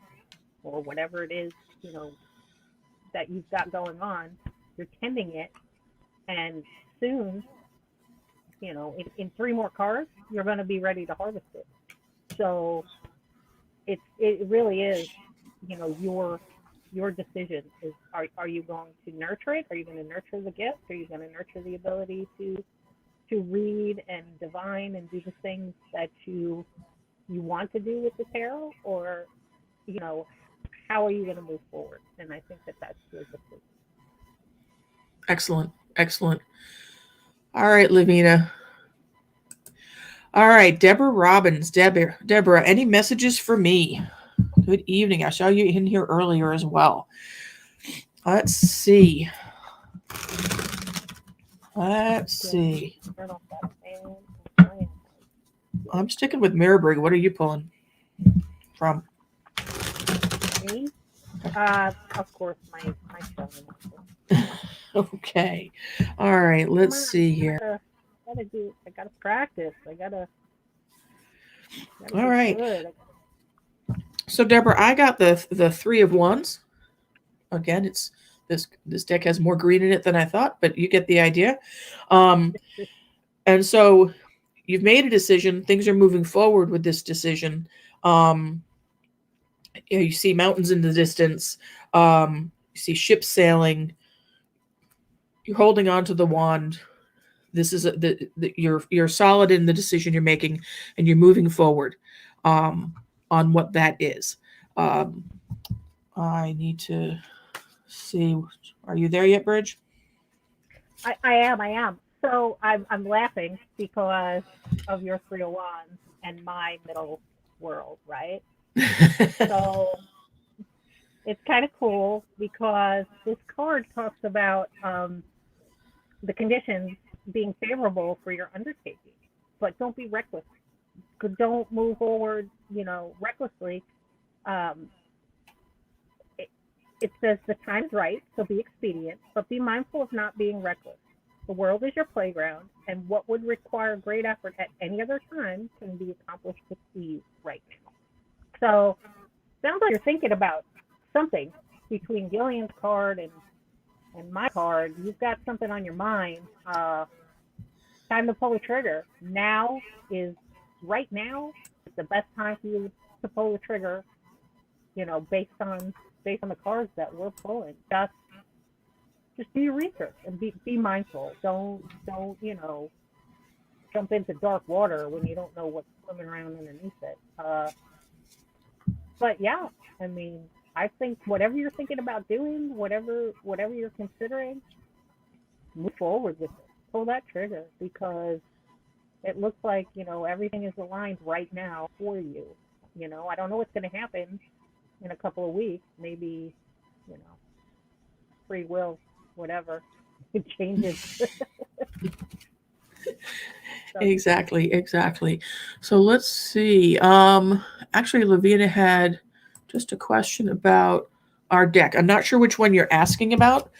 or whatever it is, you know, that you've got going on. You're tending it, and soon, you know, in three more cars, you're going to be ready to harvest it. So it really is, you know, your decision is, are you going to nurture it? Are you going to nurture the gift? Are you going to nurture the ability to read and divine and do the things that you want to do with the tarot? Or, you know, how are you going to move forward? And I think that that's your decision. Excellent, excellent. All right, Lavina. All right, Deborah Robbins. Deborah, any messages for me? Good evening. I saw you in here earlier as well. Let's see. Let's see. I'm sticking with Mirrorbrig. What are you pulling from? Me? Of course, my showing. Okay. All right. Let's see here. I gotta practice. I gotta All right. good. So Deborah, I got the Three of Wands. Again, it's this deck has more green in it than I thought, but you get the idea. And so you've made a decision. Things are moving forward with this decision. You see mountains in the distance. You see ships sailing. You're holding on to the wand. This is you're solid in the decision you're making, and you're moving forward on what that is. I need to see. Are you there yet, Bridge? I am. So I'm laughing because of your 301 and my middle world, right? So it's kind of cool because this card talks about the conditions being favorable for your undertaking, but don't be reckless. Don't move forward, recklessly. Um, it, it says the time's right, so be expedient, but be mindful of not being reckless. The world is your playground, and what would require great effort at any other time can be accomplished with ease right now. So, sounds like you're thinking about something between Gillian's card and my card. You've got something on your mind. Time to pull the trigger. Now is right now is the best time for you to pull the trigger. Based on the cards that we're pulling. Just do your research and be mindful. Don't jump into dark water when you don't know what's swimming around underneath it. But yeah, I mean, I think whatever you're thinking about doing, whatever you're considering, move forward with it. Pull that trigger because it looks like everything is aligned right now for you. I don't know what's going to happen in a couple of weeks. Maybe you know free will, whatever, it changes. So, Exactly. So let's see. Actually, Lavina had just a question about our deck. I'm not sure which one you're asking about.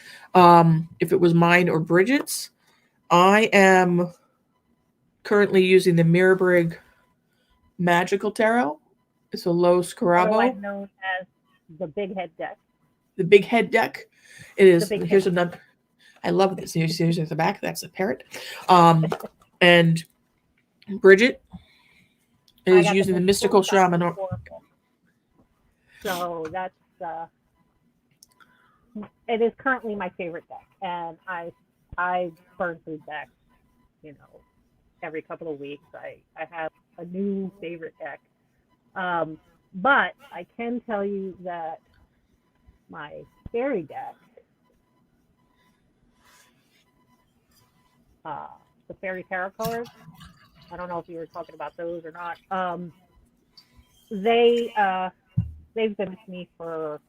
If it was mine or Bridget's. I am currently using the Mirrorbrig Magical Tarot. It's a low otherwise Scarabo. known as the big head deck. The big head deck. It The is. big head. Here's another. I love this. Here's at the back. That's a parrot. And Bridget I is got the using the Mystical Shaman. Oracle. So that's it is currently my favorite deck, and I burn through decks, every couple of weeks. I have a new favorite deck. But I can tell you that my fairy deck, the fairy tarot cards, I don't know if you were talking about those or not. They they've been with me for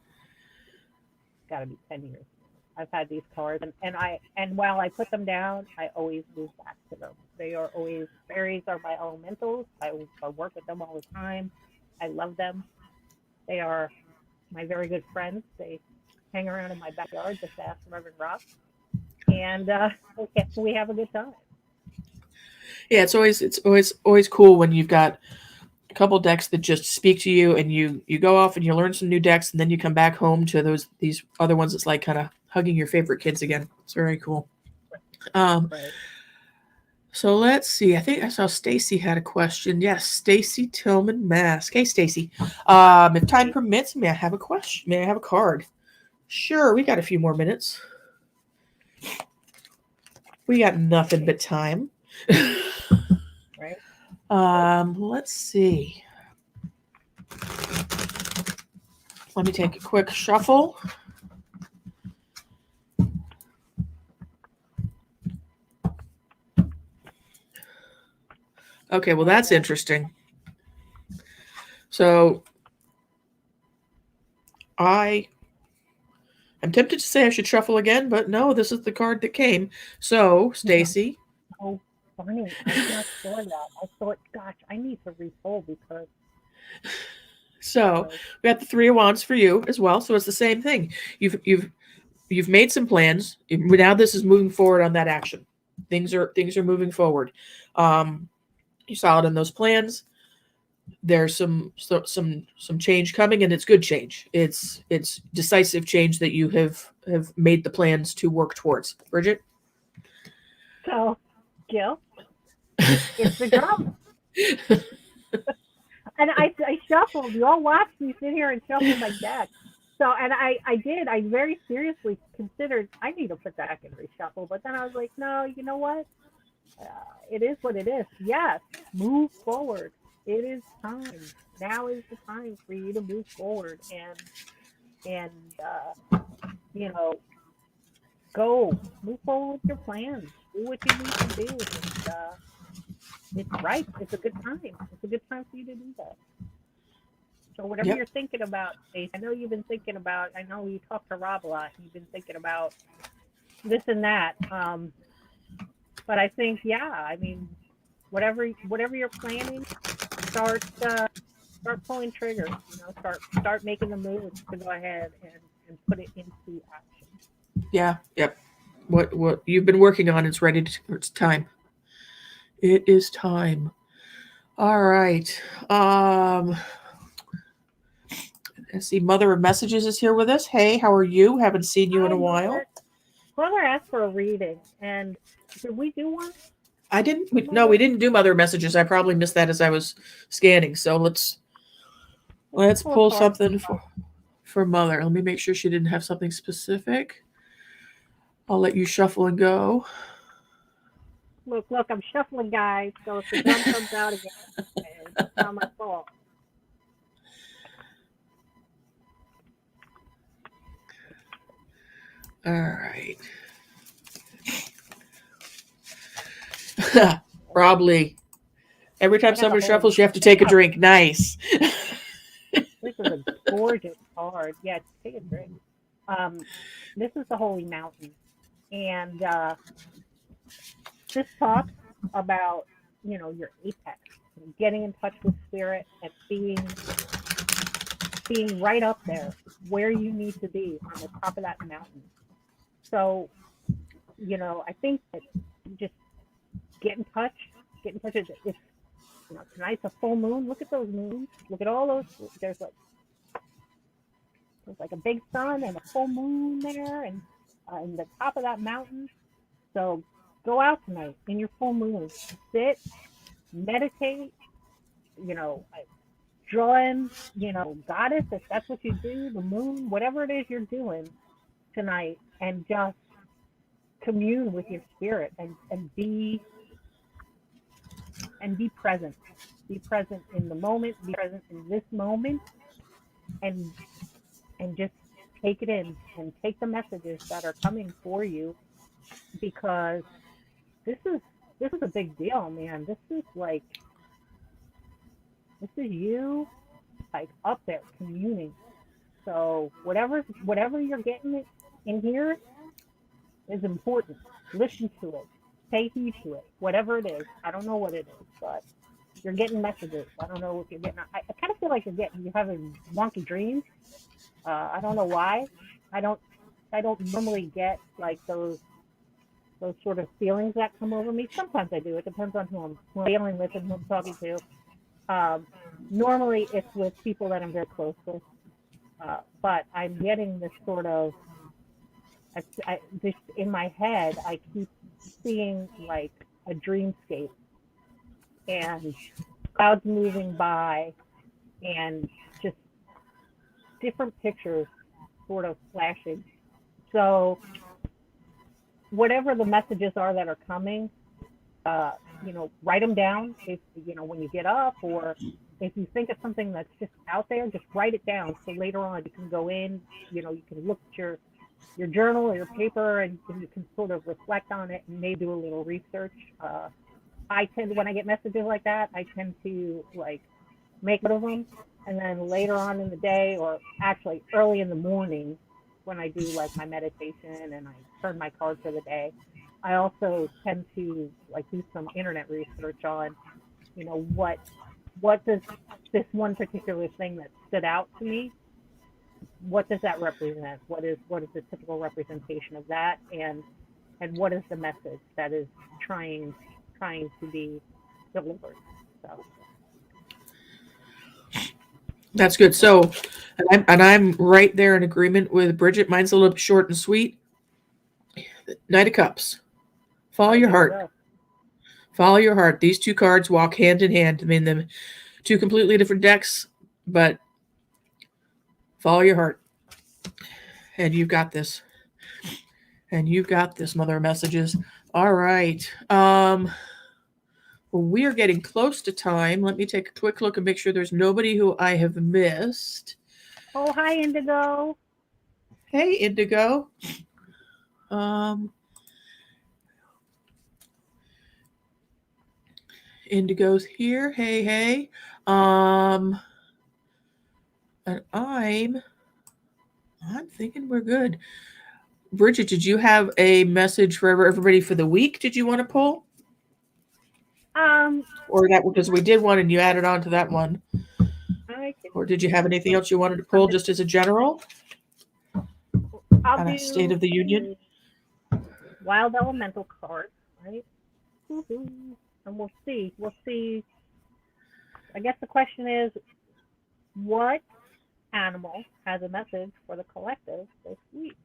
got to be 10 years. I've had these cards, and while I put them down, I always move back to them. They are always fairies are my elementals. I work with them all the time. I love them. They are my very good friends. They hang around in my backyard. Just ask Reverend Rock, and we have a good time. Yeah, it's always cool when you've got a couple decks that just speak to you, and you go off and you learn some new decks, and then you come back home to these other ones. It's like kind of hugging your favorite kids again. It's very cool. Um, Right. so let's see. I think I saw Stacy had a question. Yes, Stacy Tillman Mask. Hey, Stacy. If time permits, may I have a question? May I have a card? Sure. We got a few more minutes. We got nothing but time. Right. Let's see. Let me take a quick shuffle. Okay, well, that's interesting. So I am tempted to say I should shuffle again, but no, this is the card that came. So, Stacy. Oh, funny. I just saw that. I thought, gosh, I need to re-roll because So we got the Three of Wands for you as well. So it's the same thing. You've made some plans. Now this is moving forward on that action. Things are moving forward. You're solid in those plans. There's some change coming, and it's good change. It's decisive change that you have made the plans to work towards. Bridget. so. Jill, it's the drama. And I shuffled. You all watched me sit here and shuffle my deck. So, and I did. I very seriously considered I need to put that in reshuffle. But then I was like, no, you know what? It is what it is. Yes, move forward. It is time. Now is the time for you to move forward and you know move forward with your plans, do what you need to do. And, it's right. It's a good time. It's a good time for you to do that. So whatever Yep. you're thinking about, Faith, I know you've been thinking about. I know you talk to Rob a lot. You've been thinking about this and that. But I think, yeah, I mean, whatever you're planning, start pulling triggers. Start making the moves to go ahead and put it into action. Yeah. Yep. What you've been working on is ready to. It's time. It is time. All right. Let's see. Mother of Messages is here with us. Hey, how are you? Haven't seen you in Hi, a while. Mother asked for a reading, and did we do one? I didn't. No, we didn't do Mother of Messages. I probably missed that as I was scanning. So let's pull something for Mother. Let me make sure she didn't have something specific. I'll let you shuffle and go. Look, I'm shuffling, guys. So if the drum comes out again, it's not my fault. All right. Probably. Every time someone shuffles, you have to take a drink. Nice. This is a gorgeous card. Yeah, take a drink. This is the Holy Mountain, and this talks about your apex, getting in touch with spirit, and being right up there where you need to be on the top of that mountain. So, I think that just get in touch. Get in touch with it. Tonight's a full moon. Look at those moons. Look at all those. There's like a big sun and a full moon there, and in the top of that mountain. So go out tonight in your full moon. Sit, meditate. Draw in, goddess, if that's what you do, the moon, whatever it is you're doing tonight, and just commune with your spirit and be present. Be present in the moment, be present in this moment, and just take it in and take the messages that are coming for you, because this is a big deal, man. This is you like up there communing. So whatever you're getting in here is important. Listen to it. Pay heed to it. Whatever it is. I don't know what it is, but you're getting messages. I don't know if you're getting. I kind of feel like you're having wonky dreams. I don't know why. I don't normally get like those sort of feelings that come over me. Sometimes I do. It depends on who I'm dealing with and who I'm talking to. Normally it's with people that I'm very close with, but I'm getting this sort of, this in my head, I keep seeing like a dreamscape and clouds moving by and just different pictures sort of flashing. So whatever the messages are that are coming, write them down if, when you get up, or if you think of something that's just out there, just write it down. So later on you can go in, you can look at your journal or your paper, and you can sort of reflect on it and maybe do a little research. I tend to, when I get messages like that, I tend to like make note of them. And then later on in the day, or actually early in the morning, when I do like my meditation and I turn my card for the day, I also tend to like do some internet research on, what does this one particular thing that stood out to me, what does that represent? What is the typical representation of that, and what is the message that is trying to be delivered? So that's good. So, I'm right there in agreement with Bridget. Mine's a little bit short and sweet. Knight of Cups. Follow your heart. Follow your heart. These two cards walk hand in hand. I mean, them two completely different decks, but follow your heart. And you've got this. Mother of Messages. All right. We are getting close to time. Let me take a quick look and make sure there's nobody who I have missed. Oh, hi, Indigo. Hey, Indigo. Um, Indigo's here. Hey, hey. And I'm thinking we're good. Bridget, did you have a message for everybody for the week? Did you want to pull? Um, Or that because we did one and you added on to that one? I can Or did you have anything look. else you wanted to I'm pull just, just as a general I'll kind of State do of the Union? the wild elemental card, right? Woohoo. And we'll see. We'll see. I guess the question is, what animal has a message for the collective this week?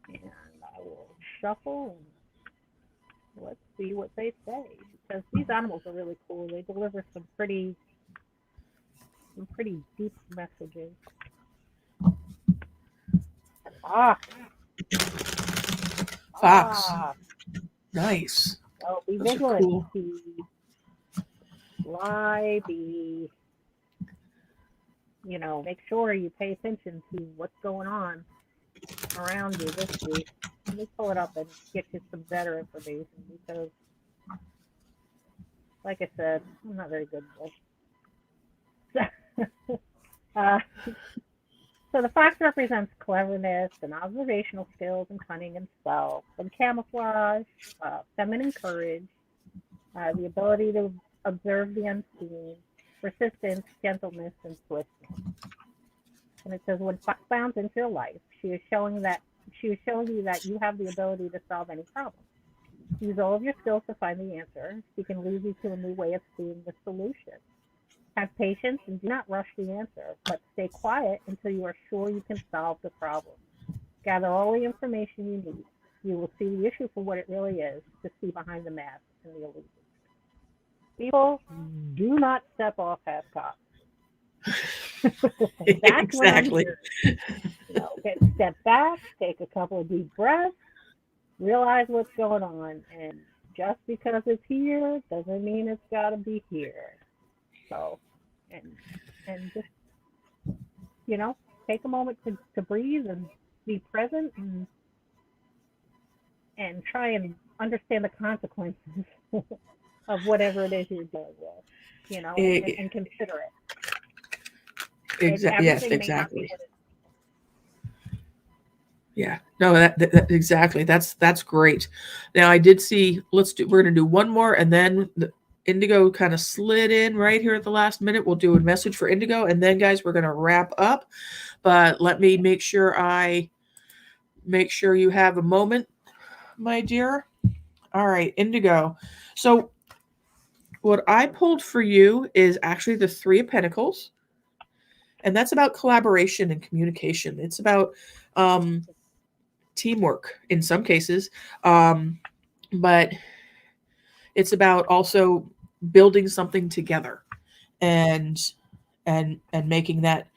And I will shuffle and let's see what they say, because these animals are really cool. They deliver some pretty deep messages. Ah, Fox. ah. Nice. Well, be Those are vigilant. cool. Be fly. Be, make sure you pay attention to what's going on around you this week. Let me pull it up and get you some better information, because, like I said, I'm not very good at this. uh, so the fox represents cleverness and observational skills and cunning and stealth and camouflage, feminine courage, the ability to observe the unseen, persistence, gentleness, and swiftness. And it says, when fox bounds into your life, she is showing you that you have the ability to solve any problem. Use all of your skills to find the answer. She can lead you to a new way of seeing the solution. Have patience and do not rush the answer, but stay quiet until you are sure you can solve the problem. Gather all the information you need. You will see the issue for what it really is, to see behind the mask and the illusion. People, do not step off half-cocked. That's what I'm Exactly. hearing. Step back, take a couple of deep breaths, realize what's going on, and just because it's here doesn't mean it's got to be here. So, and just take a moment to breathe and be present, and try and understand the consequences of whatever it is you're dealing with, and consider it. Yes, Everything may not be exactly. what it Yeah. No, that exactly. That's great. Now I did see. We're gonna do one more, and then Indigo kind of slid in right here at the last minute. We'll do a message for Indigo, and then guys, we're gonna wrap up. But let me make sure you have a moment, my dear. All right, Indigo. So what I pulled for you is actually the Three of Pentacles, and that's about collaboration and communication. It's about teamwork in some cases, but it's about also building something together, and and making that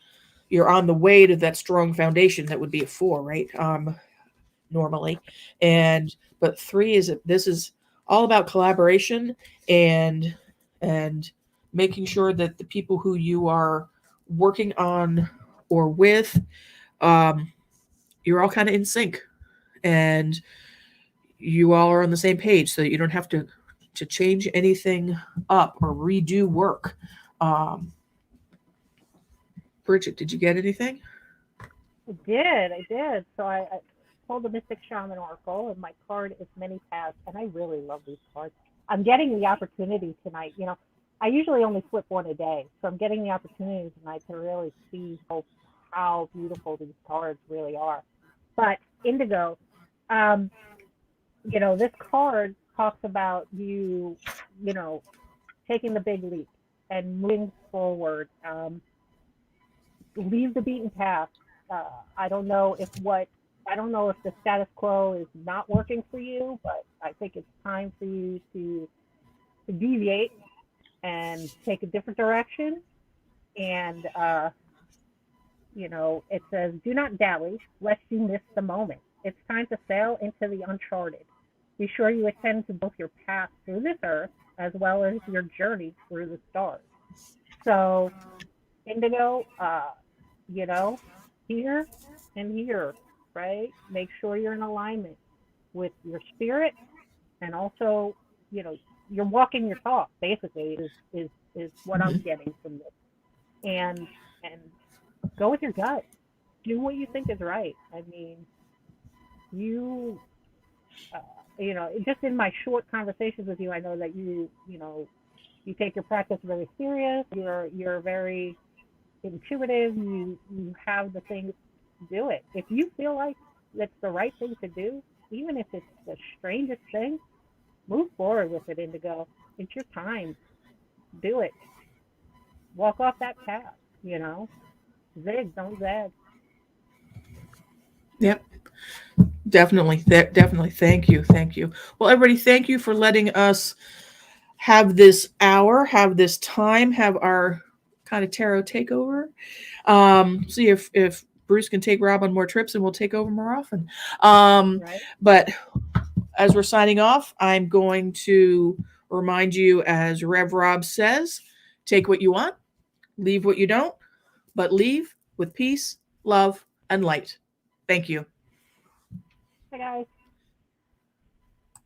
you're on the way to that strong foundation. That would be a 4, right? Normally, and but 3 this is all about collaboration, and and making sure that the people who you are working on or with, um, you're all kind of in sync, and you all are on the same page, so that you don't have to change anything up or redo work. Um, Bridget, did you get anything? I did. So I pulled the Mystic Shaman Oracle, and my card is Many Paths, and I really love these cards. I'm getting the opportunity tonight. I usually only flip one a day, so I'm getting the opportunity tonight to really see how beautiful these cards really are. But Indigo, um, this card talks about you taking the big leap and moving forward. Leave the beaten path. Uh, I don't know if the status quo is not working for you, but I think it's time for you to deviate and take a different direction. And it says, do not dally, lest you miss the moment. It's time to sail into the uncharted. Be sure you attend to both your path through this earth as well as your journey through the stars. So, Indigo, you know, here and here, right? Make sure you're in alignment. with your spirit, and also, you know, you're walking your talk. Basically, is what I'm getting from this. And go with your gut. Do what you think is right. I mean, you uh, you know, just in my short conversations with you, I know that you know, you take your practice very serious. You're very intuitive. You have the things to do it. If you feel like that's the right thing to do, even if it's the strangest thing, move forward with it, Indigo. It's your time. Do it. Walk off that path. You know, zig, don't zag. Yep. Definitely. Definitely. Thank you. Thank you. Well, everybody, thank you for letting us have this hour, have this time, have our kind of tarot takeover. See if Bruce can take Rob on more trips and we'll take over more often. Right? But as we're signing off, I'm going to remind you, as Rev Rob says, take what you want, leave what you don't, but leave with peace, love, and light. Thank you. Hi guys.